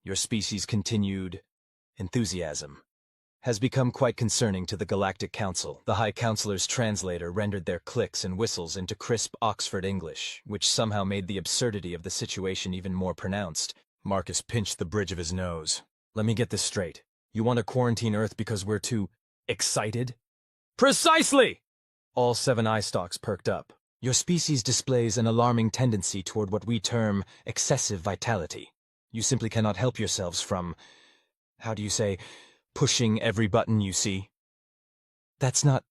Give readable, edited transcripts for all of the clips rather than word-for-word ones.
your species' continued enthusiasm has become quite concerning to the Galactic Council. The High Councilor's translator rendered their clicks and whistles into crisp Oxford English, which somehow made the absurdity of the situation even more pronounced. Marcus pinched the bridge of his nose. Let me get this straight. You want to quarantine Earth because we're too excited? Precisely! All 7 eyestalks perked up. Your species displays an alarming tendency toward what we term excessive vitality. You simply cannot help yourselves from, how do you say, pushing every button you see. That's not...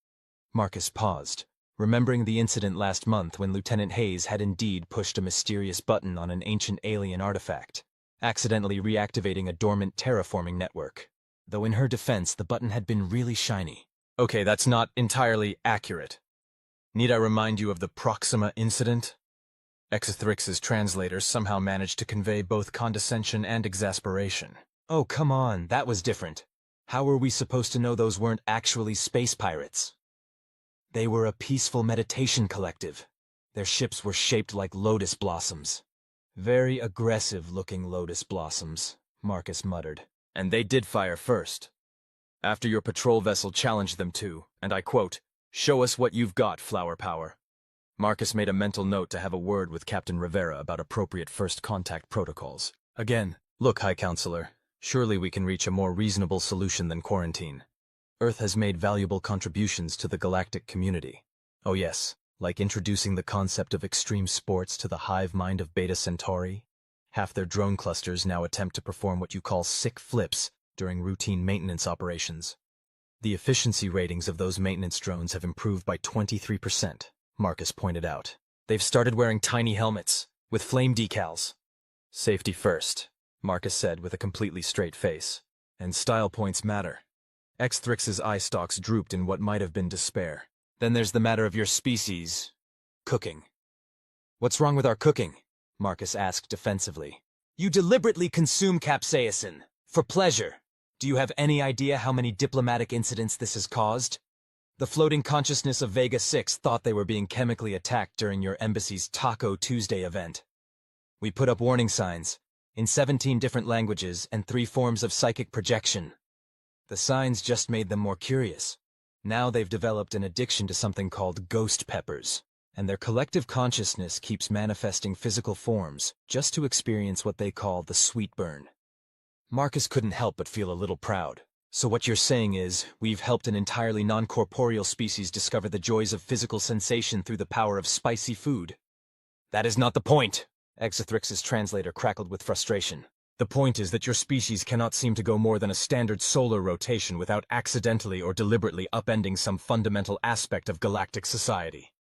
Marcus paused, remembering the incident last month when Lieutenant Hayes had indeed pushed a mysterious button on an ancient alien artifact, accidentally reactivating a dormant terraforming network. Though in her defense, the button had been really shiny. Okay, that's not entirely accurate. Need I remind you of the Proxima incident? Exathrix's translators somehow managed to convey both condescension and exasperation. Oh, come on, that was different. How were we supposed to know those weren't actually space pirates? They were a peaceful meditation collective. Their ships were shaped like lotus blossoms. Very aggressive-looking lotus blossoms, Marcus muttered. And they did fire first. After your patrol vessel challenged them to, and I quote, "Show us what you've got, flower power." Marcus made a mental note to have a word with Captain Rivera about appropriate first contact protocols. Again, look, High Counselor, surely we can reach a more reasonable solution than quarantine. Earth has made valuable contributions to the galactic community. Oh yes, like introducing the concept of extreme sports to the hive mind of Beta Centauri. Half their drone clusters now attempt to perform what you call sick flips during routine maintenance operations. The efficiency ratings of those maintenance drones have improved by 23%, Marcus pointed out. They've started wearing tiny helmets, with flame decals. Safety first, Marcus said with a completely straight face. And style points matter. Exathrix's eye stalks drooped in what might have been despair. Then there's the matter of your species' cooking. What's wrong with our cooking? Marcus asked defensively. You deliberately consume capsaicin, for pleasure. Do you have any idea how many diplomatic incidents this has caused? The floating consciousness of Vega 6 thought they were being chemically attacked during your embassy's Taco Tuesday event. We put up warning signs, in 17 different languages and 3 forms of psychic projection. The signs just made them more curious. Now they've developed an addiction to something called ghost peppers, and their collective consciousness keeps manifesting physical forms just to experience what they call the sweet burn. Marcus couldn't help but feel a little proud. So what you're saying is, we've helped an entirely non-corporeal species discover the joys of physical sensation through the power of spicy food. That is not the point, Exathrix's translator crackled with frustration. The point is that your species cannot seem to go more than a standard solar rotation without accidentally or deliberately upending some fundamental aspect of galactic society.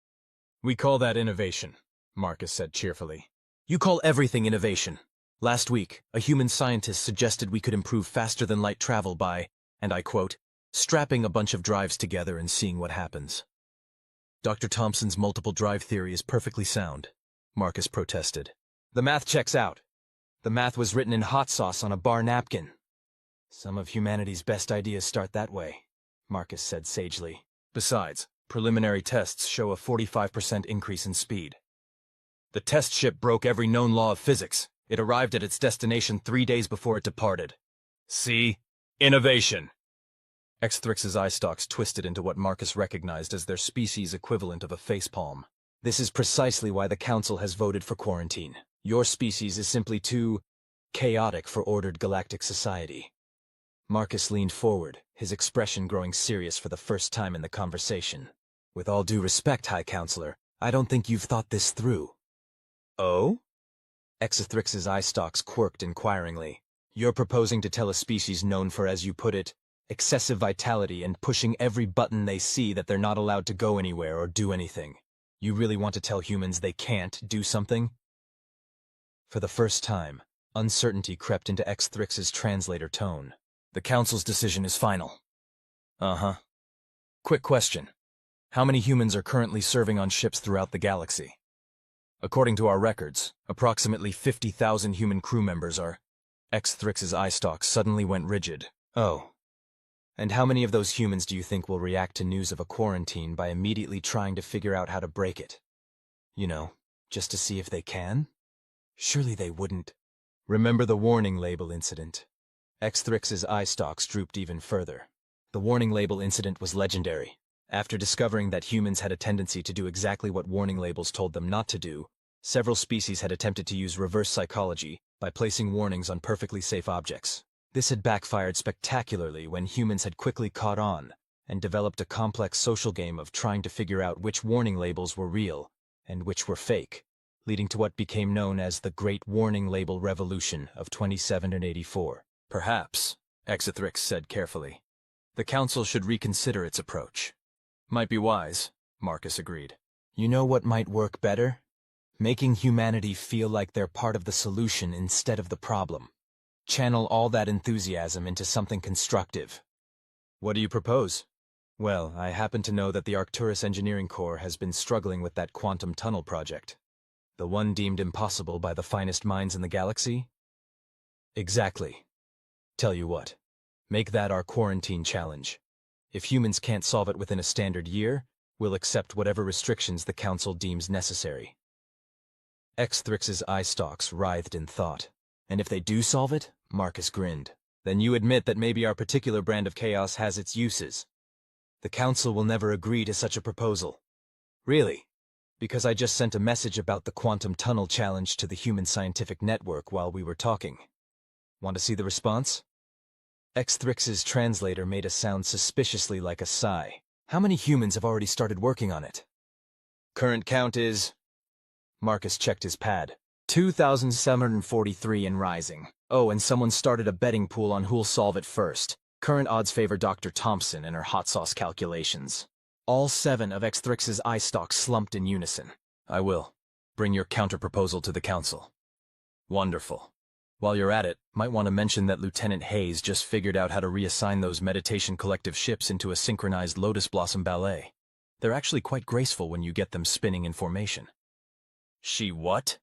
We call that innovation, Marcus said cheerfully. You call everything innovation. Last week, a human scientist suggested we could improve faster-than-light travel by, and I quote, strapping a bunch of drives together and seeing what happens. Dr. Thompson's multiple drive theory is perfectly sound, Marcus protested. The math checks out. The math was written in hot sauce on a bar napkin. Some of humanity's best ideas start that way, Marcus said sagely. Besides, preliminary tests show a 45% increase in speed. The test ship broke every known law of physics. It arrived at its destination 3 days before it departed. See? Innovation! Exathrix's eye stalks twisted into what Marcus recognized as their species' equivalent of a facepalm. This is precisely why the Council has voted for quarantine. Your species is simply too chaotic for ordered galactic society. Marcus leaned forward, his expression growing serious for the first time in the conversation. With all due respect, High Counselor, I don't think you've thought this through. Oh? Exathrix's eye stalks quirked inquiringly. You're proposing to tell a species known for, as you put it, excessive vitality and pushing every button they see that they're not allowed to go anywhere or do anything. You really want to tell humans they can't do something? For the first time, uncertainty crept into Exathrix's translator tone. The Council's decision is final. Uh-huh. Quick question. How many humans are currently serving on ships throughout the galaxy? According to our records, approximately 50,000 human crew members are... Exathrix's eye stalks suddenly went rigid. Oh. And how many of those humans do you think will react to news of a quarantine by immediately trying to figure out how to break it? You know, just to see if they can? Surely they wouldn't. Remember the warning label incident? X-Thrix's eye stalks drooped even further. The warning label incident was legendary. After discovering that humans had a tendency to do exactly what warning labels told them not to do, several species had attempted to use reverse psychology by placing warnings on perfectly safe objects. This had backfired spectacularly when humans had quickly caught on and developed a complex social game of trying to figure out which warning labels were real and which were fake, leading to what became known as the Great Warning Label Revolution of 2784. Perhaps, Exathrix said carefully, the Council should reconsider its approach. Might be wise, Marcus agreed. You know what might work better? Making humanity feel like they're part of the solution instead of the problem. Channel all that enthusiasm into something constructive. What do you propose? Well, I happen to know that the Arcturus Engineering Corps has been struggling with that quantum tunnel project. The one deemed impossible by the finest minds in the galaxy? Exactly. Tell you what, make that our quarantine challenge. If humans can't solve it within a standard year, we'll accept whatever restrictions the Council deems necessary. X-Thrix's eye stalks writhed in thought. And if they do solve it, Marcus grinned. Then you admit that maybe our particular brand of chaos has its uses. The Council will never agree to such a proposal. Really? Because I just sent a message about the quantum tunnel challenge to the Human Scientific Network while we were talking. Want to see the response? X-Thrix's translator made a sound suspiciously like a sigh. How many humans have already started working on it? Current count is... Marcus checked his pad. 2,743 and rising. Oh, and someone started a betting pool on who'll solve it first. Current odds favor Dr. Thompson and her hot sauce calculations. All 7 of X-Thrix's eye stalks slumped in unison. I will. Bring your counter-proposal to the Council. Wonderful. While you're at it, might want to mention that Lieutenant Hayes just figured out how to reassign those meditation collective ships into a synchronized lotus blossom ballet. They're actually quite graceful when you get them spinning in formation. She what?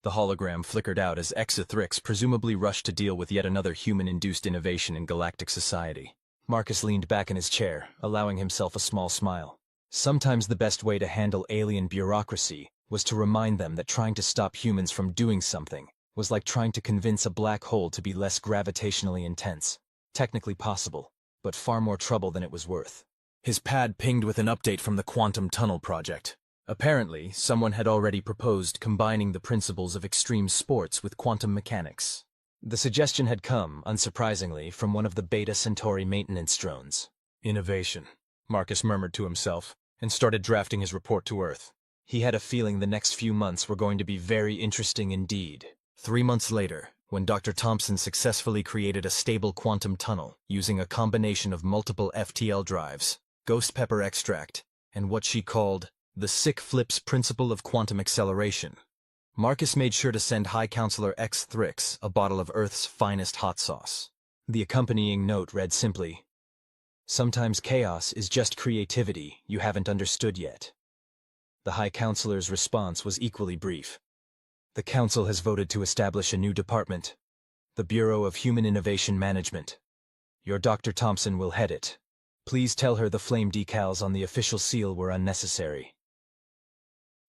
The hologram flickered out as Exathrix presumably rushed to deal with yet another human-induced innovation in galactic society. Marcus leaned back in his chair, allowing himself a small smile. Sometimes the best way to handle alien bureaucracy was to remind them that trying to stop humans from doing something was like trying to convince a black hole to be less gravitationally intense. Technically possible, but far more trouble than it was worth. His pad pinged with an update from the quantum tunnel project. Apparently, someone had already proposed combining the principles of extreme sports with quantum mechanics. The suggestion had come, unsurprisingly, from one of the Beta Centauri maintenance drones. Innovation, Marcus murmured to himself, and started drafting his report to Earth. He had a feeling the next few months were going to be very interesting indeed. 3 months later, when Dr. Thompson successfully created a stable quantum tunnel using a combination of multiple FTL drives, ghost pepper extract, and what she called the sick flips principle of quantum acceleration, Marcus made sure to send High Counselor X-Thrix a bottle of Earth's finest hot sauce. The accompanying note read simply, "Sometimes chaos is just creativity you haven't understood yet." The High Counselor's response was equally brief. The Council has voted to establish a new department, the Bureau of Human Innovation Management. Your Dr. Thompson will head it. Please tell her the flame decals on the official seal were unnecessary.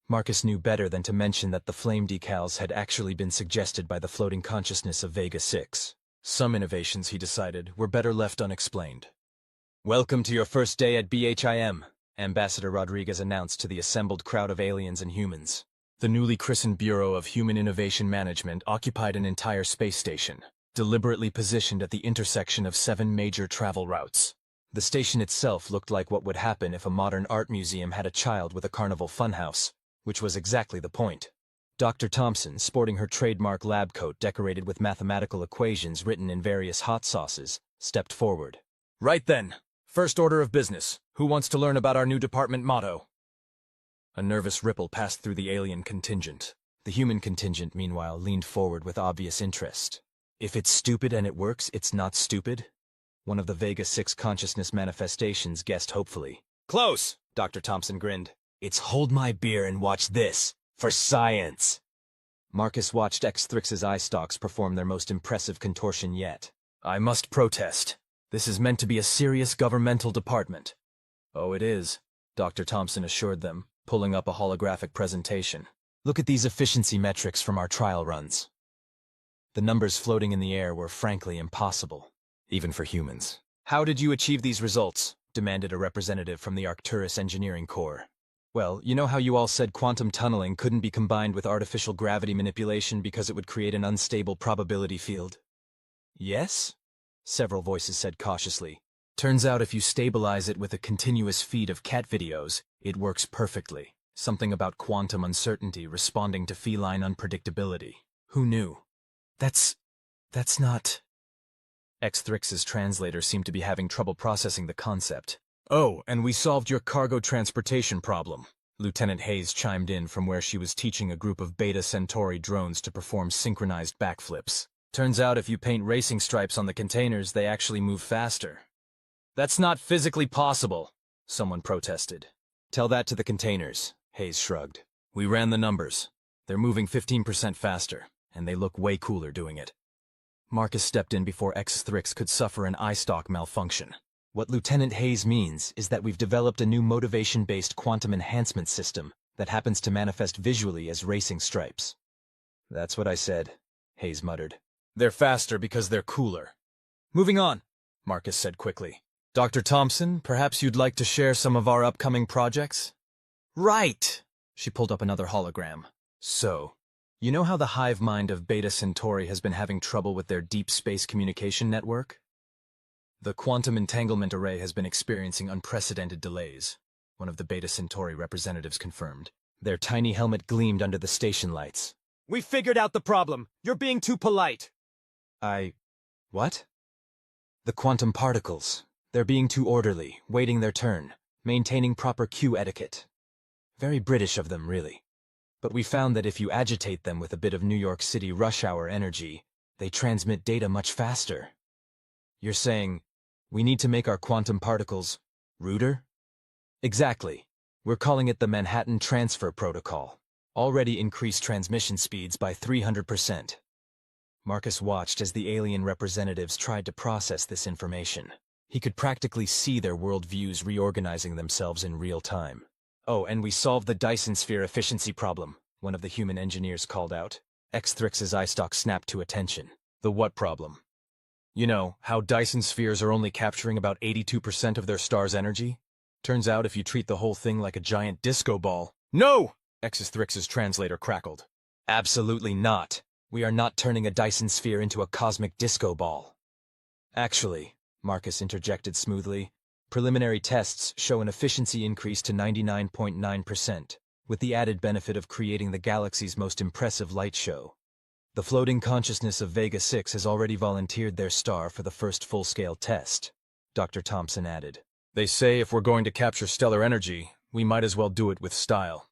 Marcus knew better than to mention that the flame decals had actually been suggested by the floating consciousness of Vega 6. Some innovations, he decided, were better left unexplained. Welcome to your first day at BHIM, Ambassador Rodriguez announced to the assembled crowd of aliens and humans. The newly christened Bureau of Human Innovation Management occupied an entire space station, deliberately positioned at the intersection of 7 major travel routes. The station itself looked like what would happen if a modern art museum had a child with a carnival funhouse, which was exactly the point. Dr. Thompson, sporting her trademark lab coat decorated with mathematical equations written in various hot sauces, stepped forward. Right then, first order of business. Who wants to learn about our new department motto? A nervous ripple passed through the alien contingent. The human contingent, meanwhile, leaned forward with obvious interest. If it's stupid and it works, it's not stupid? One of the Vega 6 consciousness manifestations guessed hopefully. Close, Dr. Thompson grinned. It's hold my beer and watch this, for science. Marcus watched X-Thrix's eye stalks perform their most impressive contortion yet. I must protest. This is meant to be a serious governmental department. Oh, it is, Dr. Thompson assured them, pulling up a holographic presentation. Look at these efficiency metrics from our trial runs. The numbers floating in the air were frankly impossible, even for humans. "How did you achieve these results?" demanded a representative from the Arcturus Engineering Corps. "Well, you know how you all said quantum tunneling couldn't be combined with artificial gravity manipulation because it would create an unstable probability field?" "Yes?" several voices said cautiously. "Turns out if you stabilize it with a continuous feed of cat videos, it works perfectly. Something about quantum uncertainty responding to feline unpredictability. Who knew?" That's not... X-Thrix's translator seemed to be having trouble processing the concept. "Oh, and we solved your cargo transportation problem." Lieutenant Hayes chimed in from where she was teaching a group of Beta Centauri drones to perform synchronized backflips. "Turns out if you paint racing stripes on the containers, they actually move faster." "That's not physically possible," someone protested. "Tell that to the containers," Hayes shrugged. "We ran the numbers. They're moving 15% faster, and they look way cooler doing it." Marcus stepped in before X-Thrix could suffer an eyestalk malfunction. "What Lieutenant Hayes means is that we've developed a new motivation-based quantum enhancement system that happens to manifest visually as racing stripes." "That's what I said," Hayes muttered. "They're faster because they're cooler." "Moving on," Marcus said quickly. "Dr. Thompson, perhaps you'd like to share some of our upcoming projects?" "Right!" She pulled up another hologram. "So, you know how the hive mind of Beta Centauri has been having trouble with their deep space communication network? The quantum entanglement array has been experiencing unprecedented delays," one of the Beta Centauri representatives confirmed. Their tiny helmet gleamed under the station lights. "We figured out the problem. You're being too polite." What? "The quantum particles. They're being too orderly, waiting their turn, maintaining proper queue etiquette. Very British of them, really. But we found that if you agitate them with a bit of New York City rush hour energy, they transmit data much faster." "You're saying we need to make our quantum particles ruder?" "Exactly. We're calling it the Manhattan Transfer Protocol. Already increased transmission speeds by 300%. Marcus watched as the alien representatives tried to process this information. He could practically see their worldviews reorganizing themselves in real time. "Oh, and we solved the Dyson Sphere efficiency problem," one of the human engineers called out. X-Thrix's eyestalk snapped to attention. "The what problem?" "You know, how Dyson Spheres are only capturing about 82% of their star's energy? Turns out if you treat the whole thing like a giant disco ball—" "No!" X-Thrix's translator crackled. "Absolutely not. We are not turning a Dyson Sphere into a cosmic disco ball." "Actually," Marcus interjected smoothly, "preliminary tests show an efficiency increase to 99.9%, with the added benefit of creating the galaxy's most impressive light show. The floating consciousness of Vega 6 has already volunteered their star for the first full-scale test," Dr. Thompson added. "They say if we're going to capture stellar energy, we might as well do it with style."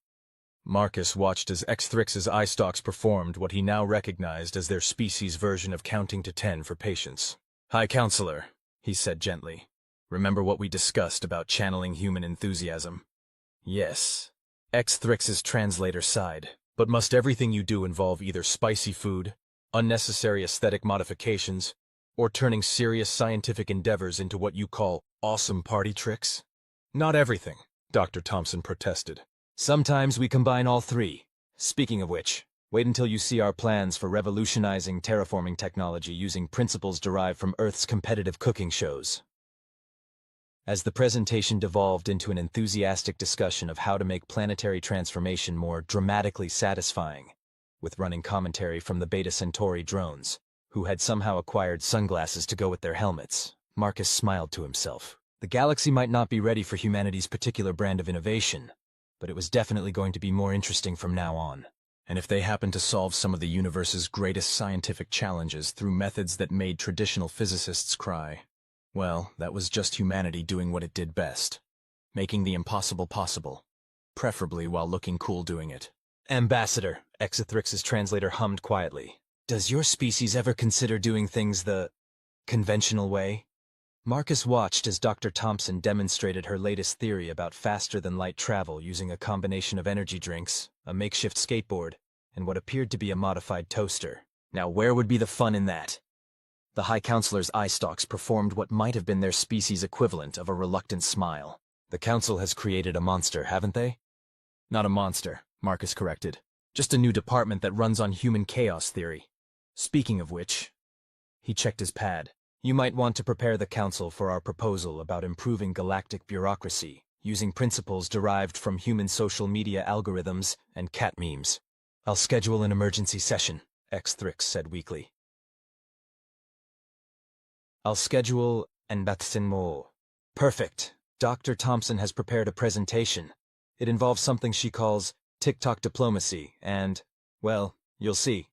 Marcus watched as X-Thrix's eyestalks performed what he now recognized as their species' version of counting to 10 for patience. "High Counselor," he said gently, "remember what we discussed about channeling human enthusiasm?" "Yes." X-Thrix's translator sighed. "But must everything you do involve either spicy food, unnecessary aesthetic modifications, or turning serious scientific endeavors into what you call awesome party tricks?" "Not everything," Dr. Thompson protested. "Sometimes we combine all three. Speaking of which, wait until you see our plans for revolutionizing terraforming technology using principles derived from Earth's competitive cooking shows." As the presentation devolved into an enthusiastic discussion of how to make planetary transformation more dramatically satisfying, with running commentary from the Beta Centauri drones, who had somehow acquired sunglasses to go with their helmets, Marcus smiled to himself. The galaxy might not be ready for humanity's particular brand of innovation, but it was definitely going to be more interesting from now on. And if they happened to solve some of the universe's greatest scientific challenges through methods that made traditional physicists cry, well, that was just humanity doing what it did best. Making the impossible possible. Preferably while looking cool doing it. "Ambassador," X-Thrix's translator hummed quietly. "Does your species ever consider doing things the conventional way?" Marcus watched as Dr. Thompson demonstrated her latest theory about faster-than-light travel using a combination of energy drinks, a makeshift skateboard, and what appeared to be a modified toaster. Now where would be the fun in that? The High Counselor's eyestalks performed what might have been their species' equivalent of a reluctant smile. "The Council has created a monster, haven't they?" "Not a monster," Marcus corrected. "Just a new department that runs on human chaos theory. Speaking of which, he checked his pad. You might want to prepare the council for our proposal about improving galactic bureaucracy, using principles derived from human social media algorithms and cat memes. I'll schedule an emergency session, X-Thrix said weakly. I'll schedule an batsinmo. Perfect. Dr. Thompson has prepared a presentation. It involves something she calls TikTok diplomacy and, well, you'll see.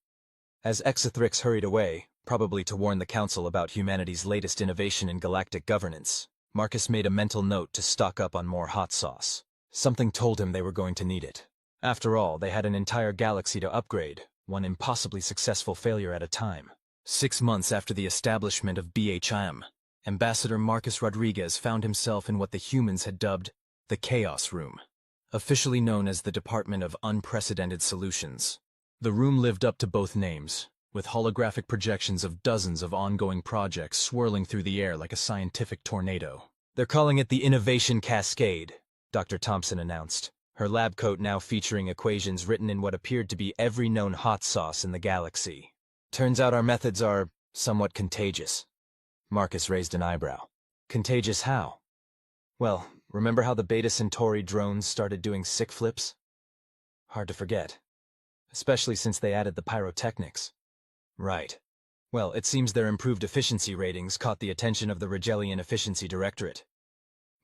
As X-Thrix hurried away, probably to warn the council about humanity's latest innovation in galactic governance, Marcus made a mental note to stock up on more hot sauce. Something told him they were going to need it. After all, they had an entire galaxy to upgrade, one impossibly successful failure at a time. 6 months after the establishment of BHM, Ambassador Marcus Rodriguez found himself in what the humans had dubbed the Chaos Room, officially known as the Department of Unprecedented Solutions. The room lived up to both names, with holographic projections of dozens of ongoing projects swirling through the air like a scientific tornado. They're calling it the Innovation Cascade, Dr. Thompson announced, her lab coat now featuring equations written in what appeared to be every known hot sauce in the galaxy. Turns out our methods are somewhat contagious. Marcus raised an eyebrow. Contagious how? Well, remember how the Beta Centauri drones started doing sick flips? Hard to forget. Especially since they added the pyrotechnics. Right. Well, it seems their improved efficiency ratings caught the attention of the Rigelian Efficiency Directorate.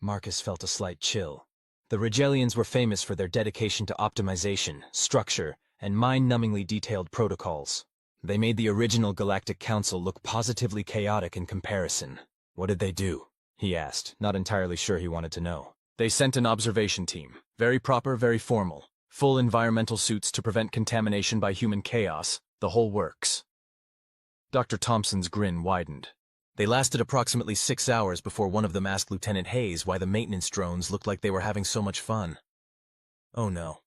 Marcus felt a slight chill. The Rigelians were famous for their dedication to optimization, structure, and mind-numbingly detailed protocols. They made the original Galactic Council look positively chaotic in comparison. What did they do? He asked, not entirely sure he wanted to know. They sent an observation team. Very proper, very formal. Full environmental suits to prevent contamination by human chaos. The whole works. Dr. Thompson's grin widened. They lasted approximately 6 hours before one of them asked Lieutenant Hayes why the maintenance drones looked like they were having so much fun. Oh no.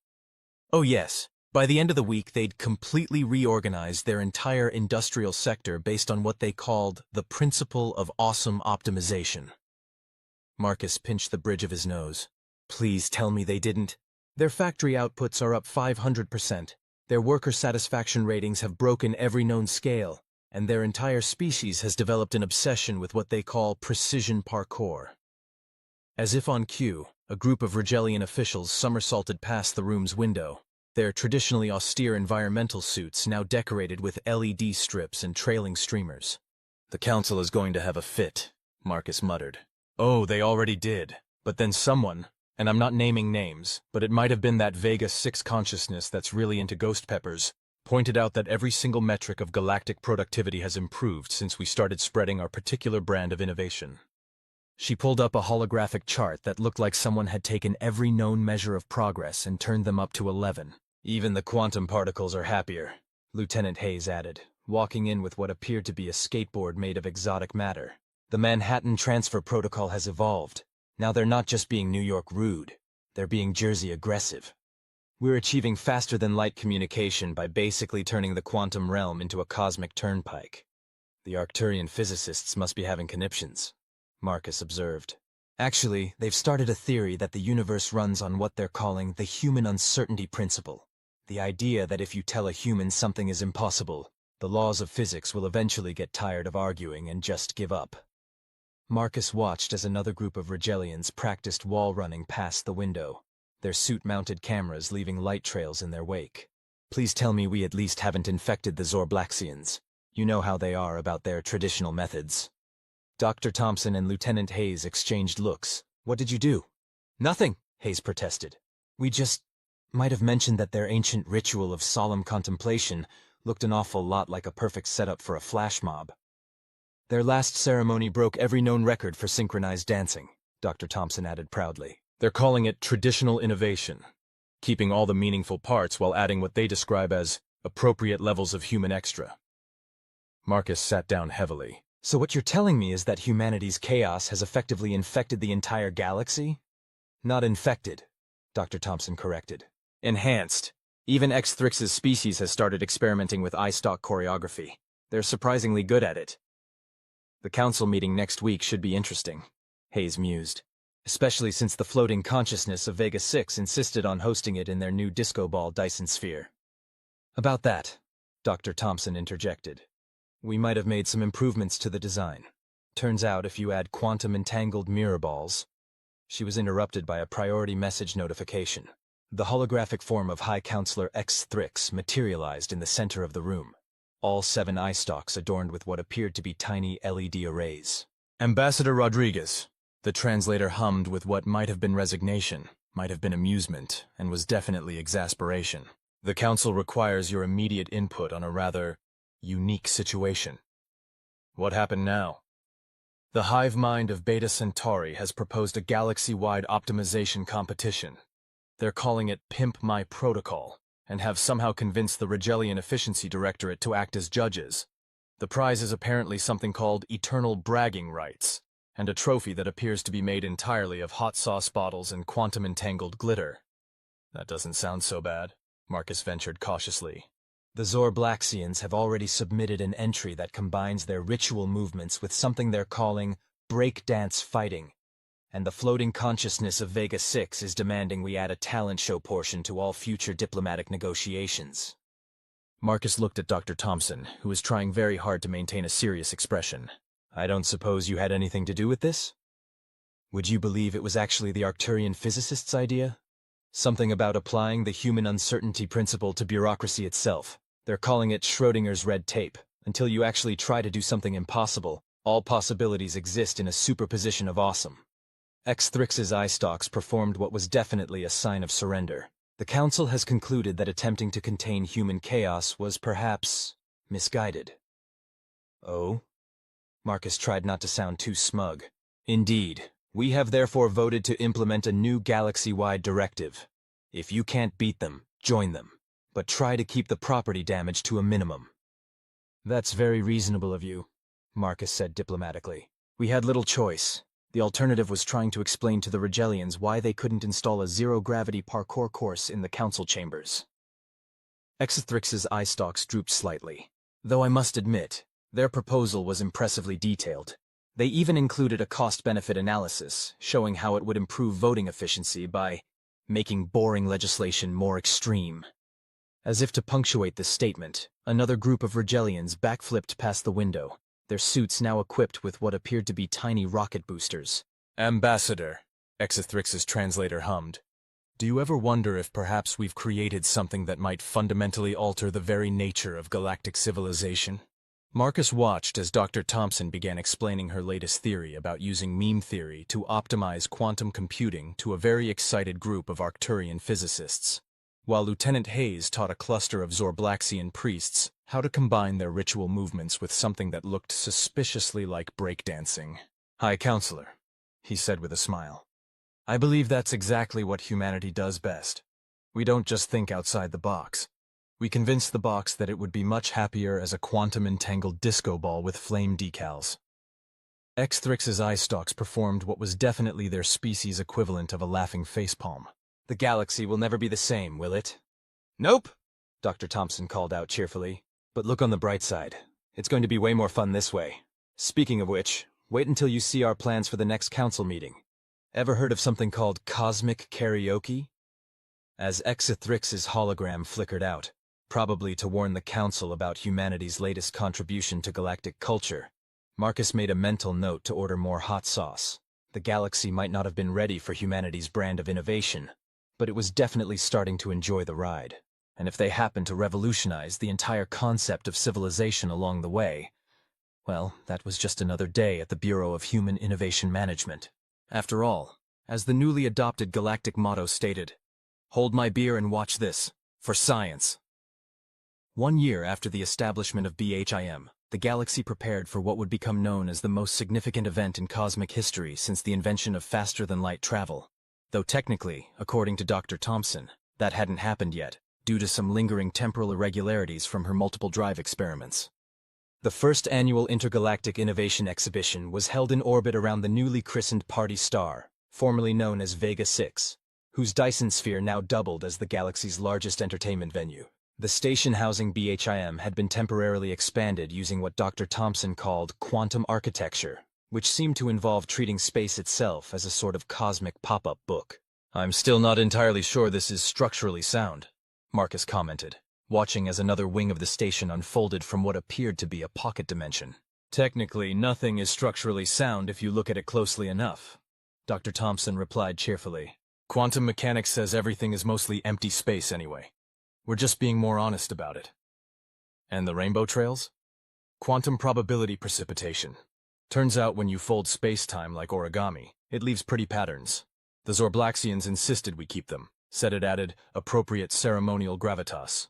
Oh yes. By the end of the week, they'd completely reorganized their entire industrial sector based on what they called the principle of awesome optimization. Marcus pinched the bridge of his nose. Please tell me they didn't. Their factory outputs are up 500%. Their worker satisfaction ratings have broken every known scale, and their entire species has developed an obsession with what they call precision parkour. As if on cue, a group of Rigelian officials somersaulted past the room's window, their traditionally austere environmental suits now decorated with LED strips and trailing streamers. The council is going to have a fit, Marcus muttered. Oh, they already did. But then someone, and I'm not naming names, but it might have been that Vega 6 consciousness that's really into ghost peppers, pointed out that every single metric of galactic productivity has improved since we started spreading our particular brand of innovation. She pulled up a holographic chart that looked like someone had taken every known measure of progress and turned them up to 11. Even the quantum particles are happier, Lieutenant Hayes added, walking in with what appeared to be a skateboard made of exotic matter. The Manhattan Transfer Protocol has evolved. Now they're not just being New York rude, they're being Jersey aggressive. We're achieving faster-than-light communication by basically turning the quantum realm into a cosmic turnpike. The Arcturian physicists must be having conniptions, Marcus observed. Actually, they've started a theory that the universe runs on what they're calling the human uncertainty principle. The idea that if you tell a human something is impossible, the laws of physics will eventually get tired of arguing and just give up. Marcus watched as another group of Rigelians practiced wall running past the window, their suit-mounted cameras leaving light trails in their wake. Please tell me we at least haven't infected the Zorblaxians. You know how they are about their traditional methods. Dr. Thompson and Lieutenant Hayes exchanged looks. What did you do? Nothing, Hayes protested. We just might have mentioned that their ancient ritual of solemn contemplation looked an awful lot like a perfect setup for a flash mob. Their last ceremony broke every known record for synchronized dancing, Dr. Thompson added proudly. They're calling it traditional innovation, keeping all the meaningful parts while adding what they describe as appropriate levels of human extra. Marcus sat down heavily. So what you're telling me is that humanity's chaos has effectively infected the entire galaxy? Not infected, Dr. Thompson corrected. Enhanced. Even X-Thrix's species has started experimenting with eyestalk choreography. They're surprisingly good at it. The council meeting next week should be interesting, Hayes mused. Especially since the floating consciousness of Vega 6 insisted on hosting it in their new disco ball Dyson Sphere. About that, Dr. Thompson interjected. We might have made some improvements to the design. Turns out if you add quantum-entangled mirror balls... She was interrupted by a priority message notification. The holographic form of High Counselor X-Thrix materialized in the center of the room. All 7 eyestalks adorned with what appeared to be tiny LED arrays. Ambassador Rodriguez. The translator hummed with what might have been resignation, might have been amusement, and was definitely exasperation. The Council requires your immediate input on a rather unique situation. What happened now? The hive mind of Beta Centauri has proposed a galaxy-wide optimization competition. They're calling it Pimp My Protocol, and have somehow convinced the Regellian Efficiency Directorate to act as judges. The prize is apparently something called Eternal Bragging Rights, and a trophy that appears to be made entirely of hot sauce bottles and quantum-entangled glitter. That doesn't sound so bad, Marcus ventured cautiously. The Zorblaxians have already submitted an entry that combines their ritual movements with something they're calling breakdance fighting, and the floating consciousness of Vega 6 is demanding we add a talent show portion to all future diplomatic negotiations. Marcus looked at Dr. Thompson, who was trying very hard to maintain a serious expression. I don't suppose you had anything to do with this? Would you believe it was actually the Arcturian physicists' idea? Something about applying the human uncertainty principle to bureaucracy itself. They're calling it Schrödinger's red tape. Until you actually try to do something impossible, all possibilities exist in a superposition of awesome. X-Thrix's eyestalks performed what was definitely a sign of surrender. The Council has concluded that attempting to contain human chaos was perhaps misguided. Oh? Marcus tried not to sound too smug. Indeed. We have therefore voted to implement a new galaxy-wide directive. If you can't beat them, join them. But try to keep the property damage to a minimum. That's very reasonable of you, Marcus said diplomatically. We had little choice. The alternative was trying to explain to the Regellians why they couldn't install a zero-gravity parkour course in the council chambers. X-Thrix's eyestalks drooped slightly. Though I must admit, their proposal was impressively detailed. They even included a cost-benefit analysis, showing how it would improve voting efficiency by making boring legislation more extreme. As if to punctuate this statement, another group of Regellians backflipped past the window, their suits now equipped with what appeared to be tiny rocket boosters. Ambassador, X-Thrix's translator hummed. Do you ever wonder if perhaps we've created something that might fundamentally alter the very nature of galactic civilization? Marcus watched as Dr. Thompson began explaining her latest theory about using meme theory to optimize quantum computing to a very excited group of Arcturian physicists, while Lieutenant Hayes taught a cluster of Zorblaxian priests how to combine their ritual movements with something that looked suspiciously like breakdancing. High Counselor, he said with a smile. I believe that's exactly what humanity does best. We don't just think outside the box. We convinced the box that it would be much happier as a quantum-entangled disco ball with flame decals. X-Thrix's eyestalks performed what was definitely their species' equivalent of a laughing facepalm. The galaxy will never be the same, will it? Nope, Dr. Thompson called out cheerfully. But look on the bright side. It's going to be way more fun this way. Speaking of which, wait until you see our plans for the next council meeting. Ever heard of something called cosmic karaoke? As X-Thrix's hologram flickered out, probably to warn the Council about humanity's latest contribution to galactic culture, Marcus made a mental note to order more hot sauce. The galaxy might not have been ready for humanity's brand of innovation, but it was definitely starting to enjoy the ride. And if they happened to revolutionize the entire concept of civilization along the way, well, that was just another day at the Bureau of Human Innovation Management. After all, as the newly adopted galactic motto stated, hold my beer and watch this, for science. 1 year after the establishment of BHIM, the galaxy prepared for what would become known as the most significant event in cosmic history since the invention of faster-than-light travel. Though technically, according to Dr. Thompson, that hadn't happened yet, due to some lingering temporal irregularities from her multiple drive experiments. The first annual Intergalactic Innovation Exhibition was held in orbit around the newly christened Party Star, formerly known as Vega 6, whose Dyson Sphere now doubled as the galaxy's largest entertainment venue. The station housing BHIM had been temporarily expanded using what Dr. Thompson called quantum architecture, which seemed to involve treating space itself as a sort of cosmic pop-up book. I'm still not entirely sure this is structurally sound, Marcus commented. watching as another wing of the station unfolded from what appeared to be a pocket dimension. Technically, nothing is structurally sound if you look at it closely enough, Dr. Thompson replied cheerfully. Quantum mechanics says everything is mostly empty space anyway. We're just being more honest about it. And the rainbow trails? Quantum probability precipitation. Turns out when you fold space-time like origami, it leaves pretty patterns. The Zorblaxians insisted we keep them, said it added appropriate ceremonial gravitas.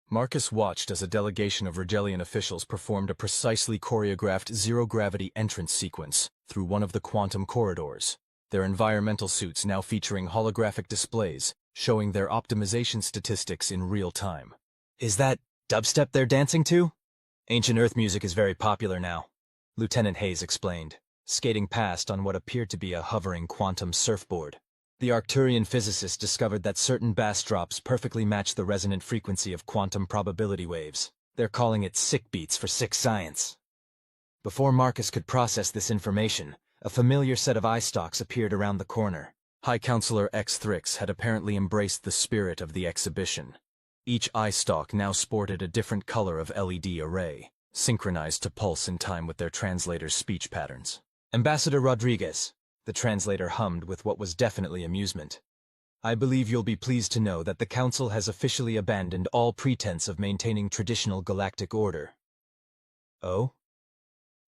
Marcus watched as a delegation of Rigelian officials performed a precisely choreographed zero-gravity entrance sequence through one of the quantum corridors, their environmental suits now featuring holographic displays showing their optimization statistics in real time. Is that dubstep they're dancing to? Ancient Earth music is very popular now, Lieutenant Hayes explained, skating past on what appeared to be a hovering quantum surfboard. The Arcturian physicists discovered that certain bass drops perfectly match the resonant frequency of quantum probability waves. They're calling it sick beats for sick science. Before Marcus could process this information, a familiar set of eyestalks appeared around the corner. High Counselor X Thrix had apparently embraced the spirit of the exhibition. Each eyestalk now sported a different color of LED array, synchronized to pulse in time with their translator's speech patterns. Ambassador Rodriguez, the translator hummed with what was definitely amusement. I believe you'll be pleased to know that the Council has officially abandoned all pretense of maintaining traditional galactic order. Oh?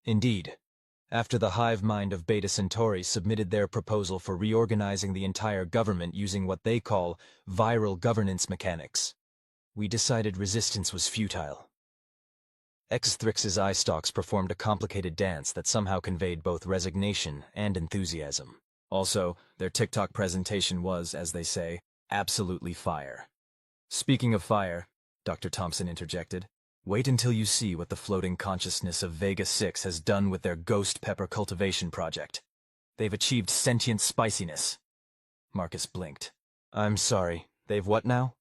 Indeed. After the hive mind of Beta Centauri submitted their proposal for reorganizing the entire government using what they call viral governance mechanics, we decided resistance was futile. X Thrix's eyestalks performed a complicated dance that somehow conveyed both resignation and enthusiasm. Also, their TikTok presentation was, as they say, absolutely fire. Speaking of fire, Dr. Thompson interjected, wait until you see what the floating consciousness of Vega 6 has done with their ghost pepper cultivation project. They've achieved sentient spiciness. Marcus blinked. I'm sorry, they've what now?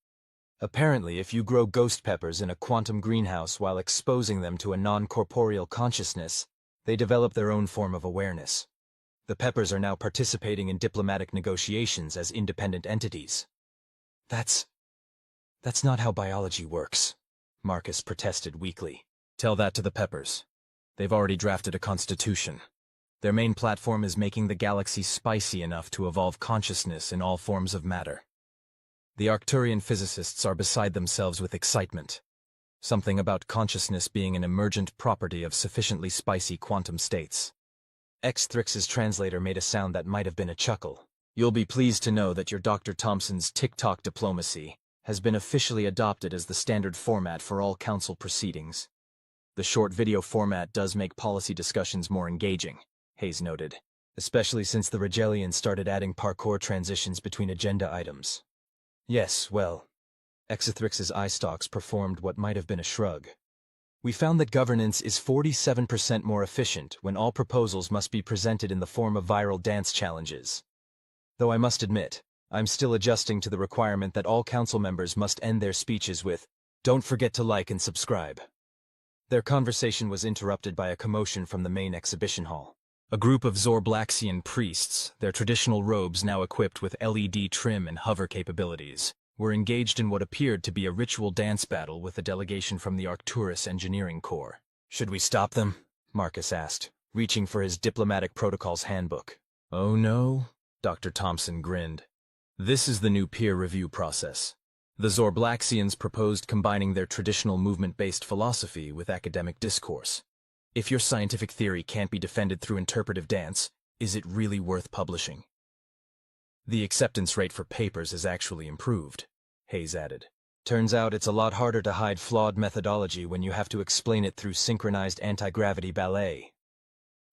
Apparently, if you grow ghost peppers in a quantum greenhouse while exposing them to a non-corporeal consciousness, they develop their own form of awareness. The peppers are now participating in diplomatic negotiations as independent entities. That's not how biology works, Marcus protested weakly. Tell that to the peppers. They've already drafted a constitution. Their main platform is making the galaxy spicy enough to evolve consciousness in all forms of matter. The Arcturian physicists are beside themselves with excitement. Something about consciousness being an emergent property of sufficiently spicy quantum states. X Thrix's translator made a sound that might have been a chuckle. You'll be pleased to know that your Dr. Thompson's TikTok diplomacy has been officially adopted as the standard format for all council proceedings. The short video format does make policy discussions more engaging, Hayes noted, especially since the Rigelians started adding parkour transitions between agenda items. Yes, well, Exithrix's eyestalks performed what might have been a shrug. We found that governance is 47% more efficient when all proposals must be presented in the form of viral dance challenges. Though I must admit, I'm still adjusting to the requirement that all council members must end their speeches with, "Don't forget to like and subscribe." Their conversation was interrupted by a commotion from the main exhibition hall. A group of Zorblaxian priests, their traditional robes now equipped with LED trim and hover capabilities, were engaged in what appeared to be a ritual dance battle with a delegation from the Arcturus Engineering Corps. Should we stop them? Marcus asked, reaching for his diplomatic protocols handbook. Oh no, Dr. Thompson grinned. This is the new peer review process. The Zorblaxians proposed combining their traditional movement-based philosophy with academic discourse. If your scientific theory can't be defended through interpretive dance, is it really worth publishing? The acceptance rate for papers has actually improved, Hayes added. Turns out it's a lot harder to hide flawed methodology when you have to explain it through synchronized anti-gravity ballet.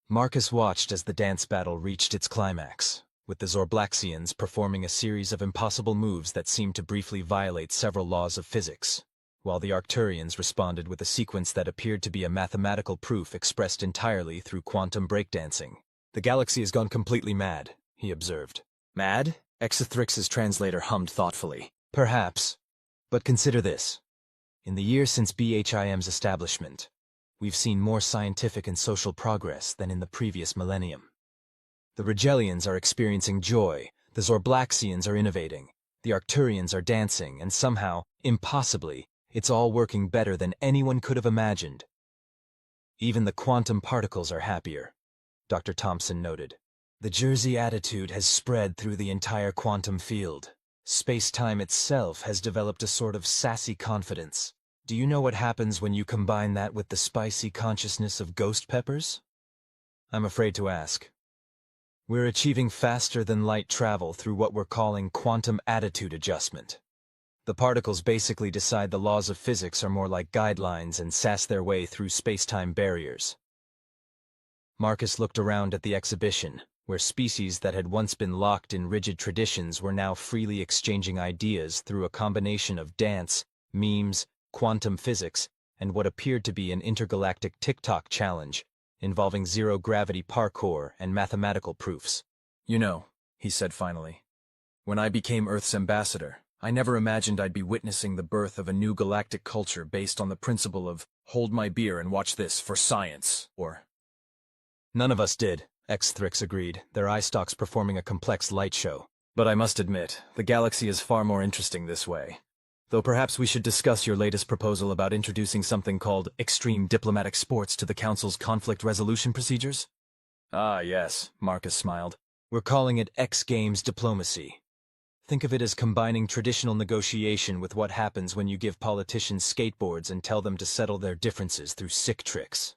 Marcus watched as the dance battle reached its climax, with the Zorblaxians performing a series of impossible moves that seemed to briefly violate several laws of physics, while the Arcturians responded with a sequence that appeared to be a mathematical proof expressed entirely through quantum breakdancing. The galaxy has gone completely mad, he observed. Mad? Exithrix's translator hummed thoughtfully. Perhaps. But consider this. In the years since BHIM's establishment, we've seen more scientific and social progress than in the previous millennium. The Rigelians are experiencing joy, the Zorblaxians are innovating, the Arcturians are dancing, and somehow, impossibly, It's all working better than anyone could have imagined. Even the quantum particles are happier, Dr. Thompson noted. The Jersey attitude has spread through the entire quantum field. Space-time itself has developed a sort of sassy confidence. Do you know what happens when you combine that with the spicy consciousness of ghost peppers? I'm afraid to ask. We're achieving faster-than-light travel through what we're calling quantum attitude adjustment. The particles basically decide the laws of physics are more like guidelines and sass their way through space-time barriers. Marcus looked around at the exhibition, where species that had once been locked in rigid traditions were now freely exchanging ideas through a combination of dance, memes, quantum physics, and what appeared to be an intergalactic TikTok challenge involving zero-gravity parkour and mathematical proofs. You know, he said finally, when I became Earth's ambassador, I never imagined I'd be witnessing the birth of a new galactic culture based on the principle of hold my beer and watch this for science, or... None of us did, X-Thrix agreed, their eyestalks performing a complex light show. But I must admit, the galaxy is far more interesting this way. Though perhaps we should discuss your latest proposal about introducing something called extreme diplomatic sports to the Council's conflict resolution procedures? Ah, yes, Marcus smiled. We're calling it X Games diplomacy. Think of it as combining traditional negotiation with what happens when you give politicians skateboards and tell them to settle their differences through sick tricks.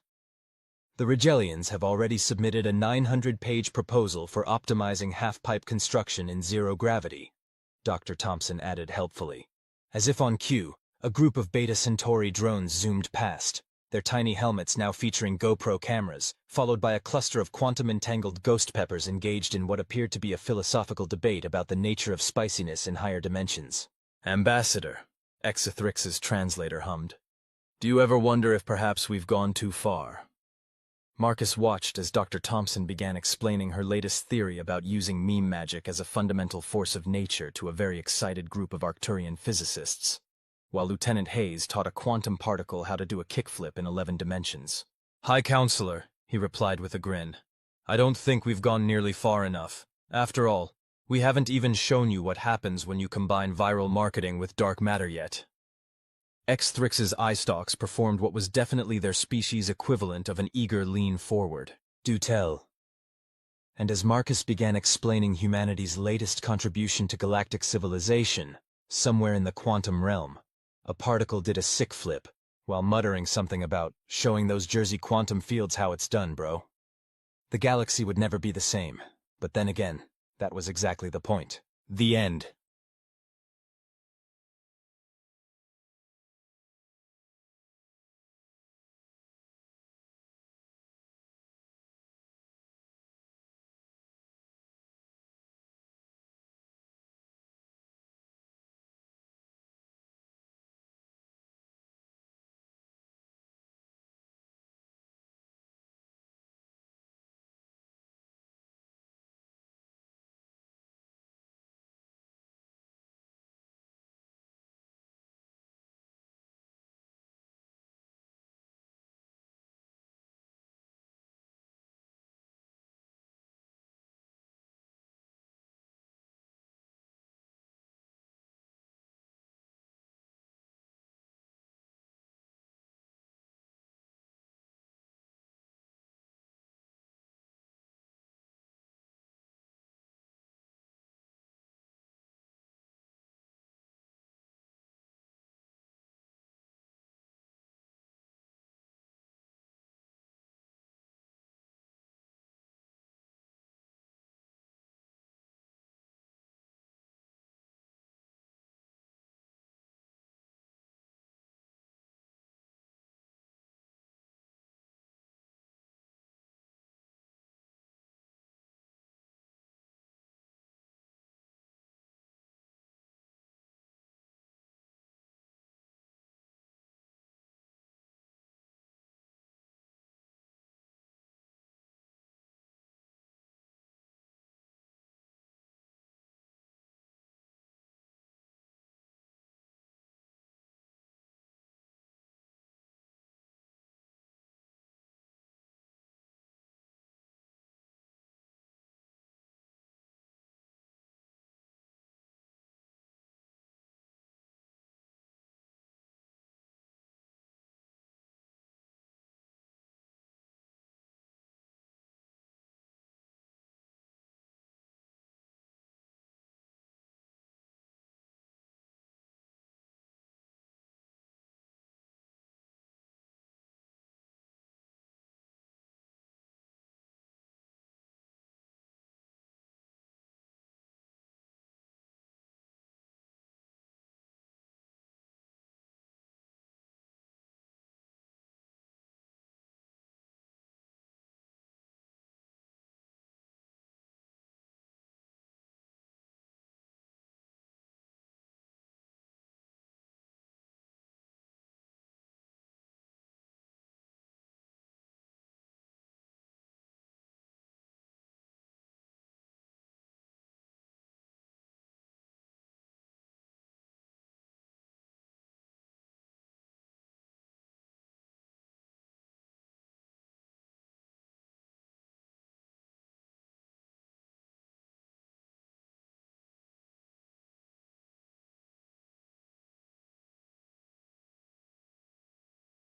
The Regellians have already submitted a 900-page proposal for optimizing half-pipe construction in zero gravity, Dr. Thompson added helpfully. As if on cue, a group of Beta Centauri drones zoomed past, their tiny helmets now featuring GoPro cameras, followed by a cluster of quantum-entangled ghost peppers engaged in what appeared to be a philosophical debate about the nature of spiciness in higher dimensions. Ambassador, Exithrix's translator hummed. Do you ever wonder if perhaps we've gone too far? Marcus watched as Dr. Thompson began explaining her latest theory about using meme magic as a fundamental force of nature to a very excited group of Arcturian physicists, while Lieutenant Hayes taught a quantum particle how to do a kickflip in 11 dimensions. High Counselor, he replied with a grin. I don't think we've gone nearly far enough. After all, we haven't even shown you what happens when you combine viral marketing with dark matter yet. X-Thrix's eyestalks performed what was definitely their species' equivalent of an eager lean forward. Do tell. And as Marcus began explaining humanity's latest contribution to galactic civilization, somewhere in the quantum realm, a particle did a sick flip, while muttering something about showing those Jersey quantum fields how it's done, bro. The galaxy would never be the same, but then again, that was exactly the point. The end.